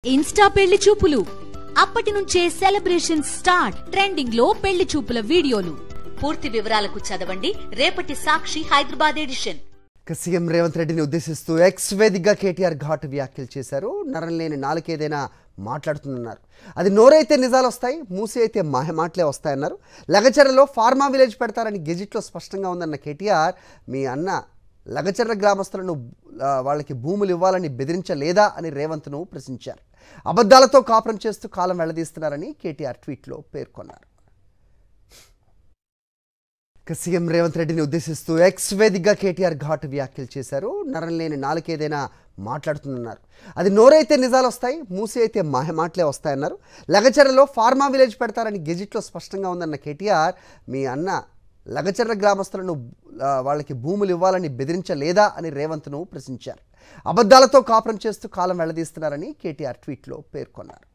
Insta పెళ్లి చూపులు అప్పటి నుంచే సెలబ్రేషన్ స్టార్ట్. ట్రెండింగ్ లో పెళ్లి చూపుల వీడియోలు. పూర్తి వివరాలకు చదవండి రేపటి సాక్షి హైదరాబాద్ ఎడిషన్. సీఎం రేవంత్ రెడ్డిని ఉద్దేశిస్తూ ఎక్స్ వేదికగా కేటీఆర్ ఘాటు వ్యాఖ్యలు చేశారు. నరం లేని నాలుకేదైనా మాట్లాడుతున్నారు. అది నోరైతే నిజాలు వస్తాయి, మూసి అయితే మాటలే వస్తాయన్నారు. లగచర్లలో ఫార్మా విలేజ్ పెడతారని గెజిట్లో స్పష్టంగా ఉందన్న కేటీఆర్, మీ అన్న లగచర్ల గ్రామస్తులను వాళ్ళకి భూములు ఇవ్వాలని బెదిరించలేదా అని రేవంత్ను ప్రశ్నించారు. అబద్ధాలతో కాపురం చేస్తూ కాలం వెళ్లదీస్తున్నారని కేటీఆర్ ట్వీట్లో పేర్కొన్నారు. సీఎం రేవంత్ రెడ్డిని ఉద్దేశిస్తూ ఎక్స్ వేదికగా కేటీఆర్ ఘాటు వ్యాఖ్యలు చేశారు. నరం లేని నాలుకేదైనా మాట్లాడుతున్నారు. అది నోరైతే నిజాలు వస్తాయి, మూసి అయితే మాటలే వస్తాయన్నారు. లగచర్లలో ఫార్మా విలేజ్ పెడతారని గెజిట్లో స్పష్టంగా ఉందన్న కేటీఆర్, మీ అన్న లగచర్ల గ్రామస్తులను వాళ్ళకి భూములు ఇవ్వాలని బెదిరించలేదా అని రేవంత్ను ప్రశ్నించారు. అబద్ధాలతో కాపురం చేస్తూ కాలం వెళ్లదీస్తున్నారని కేటీఆర్ ట్వీట్లో పేర్కొన్నారు.